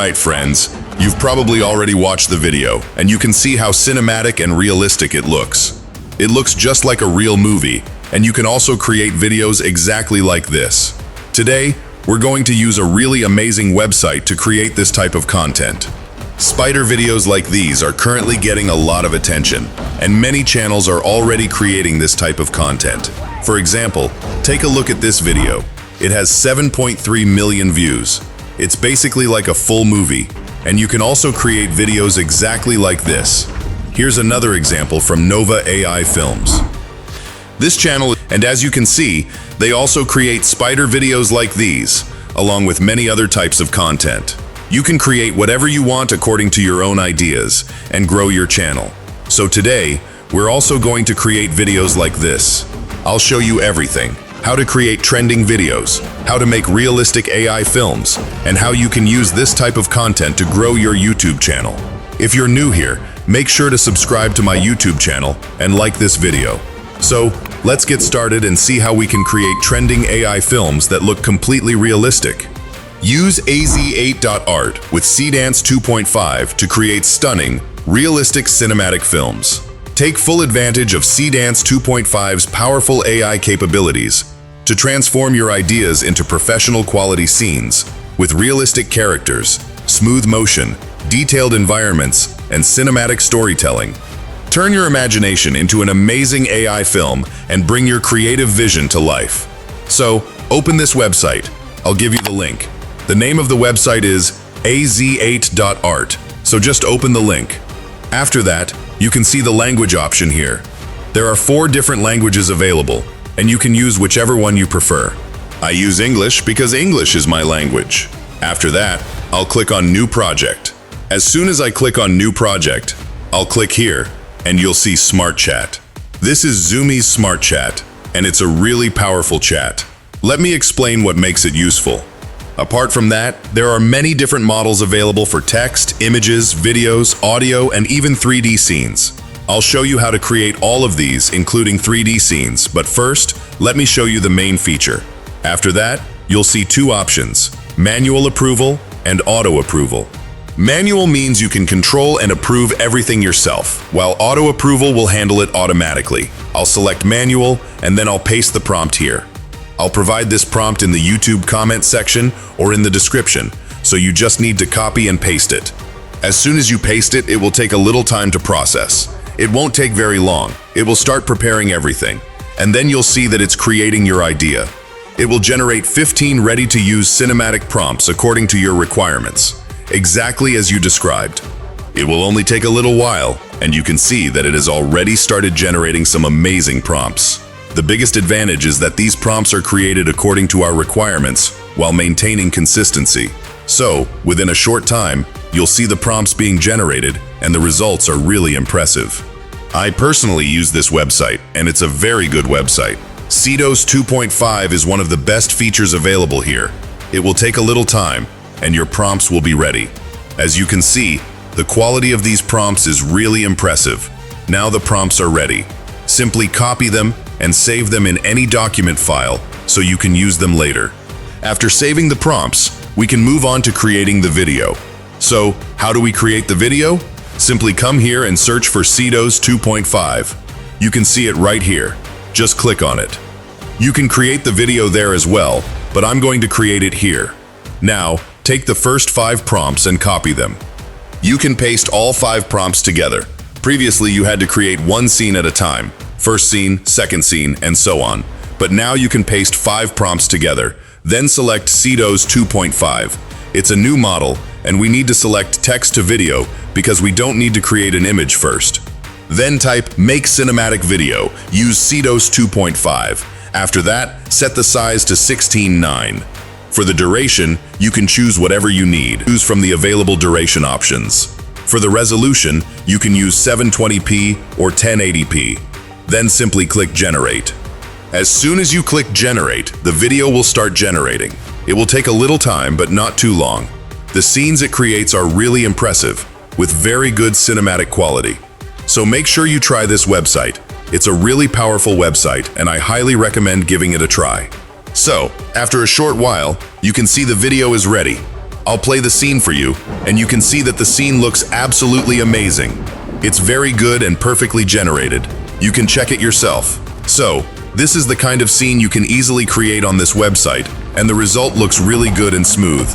Alright friends, you've probably already watched the video, and you can see how cinematic and realistic it looks. It looks just like a real movie, and you can also create videos exactly like this. Today, we're going to use a really amazing website to create this type of content. Spider videos like these are currently getting a lot of attention, and many channels are already creating this type of content. For example, take a look at this video. It has 7.3 million views. It's basically like a full movie, and you can also create videos exactly like this. Here's another example from Nova AI Films. This channel, and as you can see, they also create spider videos like these, along with many other types of content. You can create whatever you want according to your own ideas and grow your channel. So today, we're also going to create videos like this. I'll show you everything. How to create trending videos, how to make realistic AI films, and how you can use this type of content to grow your YouTube channel. If you're new here, make sure to subscribe to my YouTube channel and like this video. So, let's get started and see how we can create trending AI films that look completely realistic. Use az8.art with Seedance 2.5 to create stunning, realistic cinematic films. Take full advantage of Seedance 2.5's powerful AI capabilities to transform your ideas into professional quality scenes with realistic characters, smooth motion, detailed environments, and cinematic storytelling. Turn your imagination into an amazing AI film and bring your creative vision to life. So, open this website. I'll give you the link. The name of the website is az8.art, so just open the link. After that, you can see the language option here. There are 4 different languages available, and you can use whichever one you prefer. I use English because English is my language. After that, I'll click on New Project. As soon as I click on New Project, I'll click here, and you'll see Smart Chat. This is Zoomi's Smart Chat, and it's a really powerful chat. Let me explain what makes it useful. Apart from that, there are many different models available for text, images, videos, audio, and even 3D scenes. I'll show you how to create all of these, including 3D scenes, but first, let me show you the main feature. After that, you'll see 2 options, manual approval and auto approval. Manual means you can control and approve everything yourself, while auto approval will handle it automatically. I'll select manual, and then I'll paste the prompt here. I'll provide this prompt in the YouTube comment section or in the description, so you just need to copy and paste it. As soon as you paste it, it will take a little time to process. It won't take very long. It will start preparing everything, and then you'll see that it's creating your idea. It will generate 15 ready-to-use cinematic prompts according to your requirements, exactly as you described. It will only take a little while, and you can see that it has already started generating some amazing prompts. The biggest advantage is that these prompts are created according to our requirements while maintaining consistency. So, within a short time, you'll see the prompts being generated, and the results are really impressive. I personally use this website, and it's a very good website. Seedance 2.5 is one of the best features available here. It will take a little time, and your prompts will be ready. As you can see, the quality of these prompts is really impressive. Now the prompts are ready. Simply copy them and save them in any document file so you can use them later. After saving the prompts, we can move on to creating the video. So, how do we create the video? Simply come here and search for Seedance 2.5. You can see it right here. Just click on it. You can create the video there as well, but I'm going to create it here. Now, take the first 5 prompts and copy them. You can paste all 5 prompts together. Previously, you had to create 1 scene at a time. First scene, second scene, and so on. But now you can paste 5 prompts together. Then select Seedance 2.5. It's a new model, and we need to select text to video because we don't need to create an image first. Then type Make Cinematic Video. Use Seedance 2.5. After that, set the size to 16:9. For the duration, you can choose whatever you need. Choose from the available duration options. For the resolution, you can use 720p or 1080p. Then simply click Generate. As soon as you click Generate, the video will start generating. It will take a little time, but not too long. The scenes it creates are really impressive, with very good cinematic quality. So make sure you try this website. It's a really powerful website, and I highly recommend giving it a try. So, after a short while, you can see the video is ready. I'll play the scene for you, and you can see that the scene looks absolutely amazing. It's very good and perfectly generated. You can check it yourself. So, this is the kind of scene you can easily create on this website, and the result looks really good and smooth.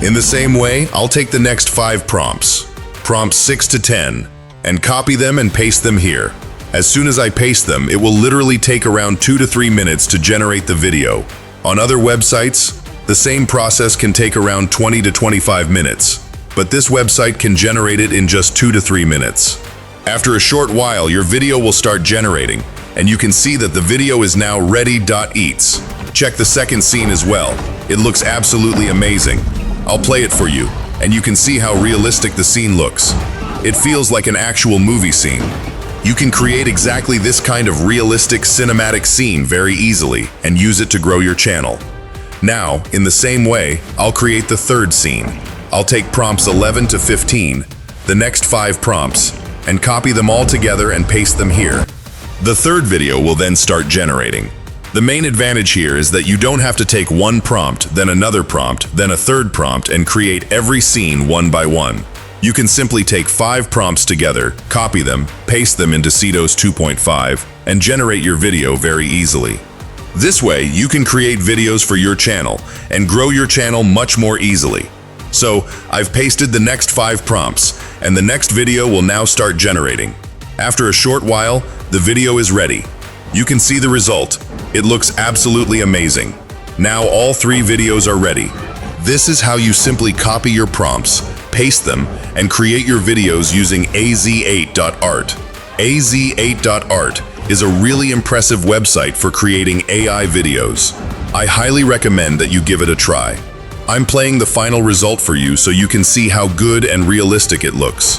In the same way, I'll take the next 5 prompts, prompts 6 to 10, and copy them and paste them here. As soon as I paste them, it will literally take around 2 to 3 minutes to generate the video. On other websites, the same process can take around 20 to 25 minutes, but this website can generate it in just 2 to 3 minutes. After a short while, your video will start generating, and you can see that the video is now ready.eats. Check the second scene as well. It looks absolutely amazing. I'll play it for you, and you can see how realistic the scene looks. It feels like an actual movie scene. You can create exactly this kind of realistic cinematic scene very easily and use it to grow your channel. Now, in the same way, I'll create the third scene. I'll take prompts 11 to 15, the next 5 prompts, and copy them all together and paste them here. The third video will then start generating. The main advantage here is that you don't have to take one prompt, then another prompt, then a third prompt, and create every scene one by one. You can simply take 5 prompts together, copy them, paste them into Seedance 2.5, and generate your video very easily. This way, you can create videos for your channel and grow your channel much more easily. So, I've pasted the next 5 prompts, and the next video will now start generating. After a short while, the video is ready. You can see the result. It looks absolutely amazing. Now all 3 videos are ready. This is how you simply copy your prompts, paste them, and create your videos using az8.art. az8.art is a really impressive website for creating AI videos. I highly recommend that you give it a try. I'm playing the final result for you so you can see how good and realistic it looks.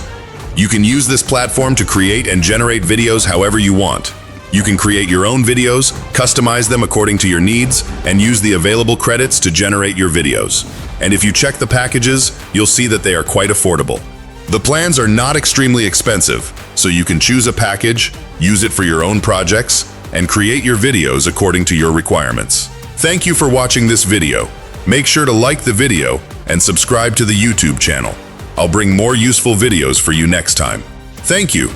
You can use this platform to create and generate videos however you want. You can create your own videos, customize them according to your needs, and use the available credits to generate your videos. And if you check the packages, you'll see that they are quite affordable. The plans are not extremely expensive, so you can choose a package, use it for your own projects, and create your videos according to your requirements. Thank you for watching this video. Make sure to like the video and subscribe to the YouTube channel. I'll bring more useful videos for you next time. Thank you.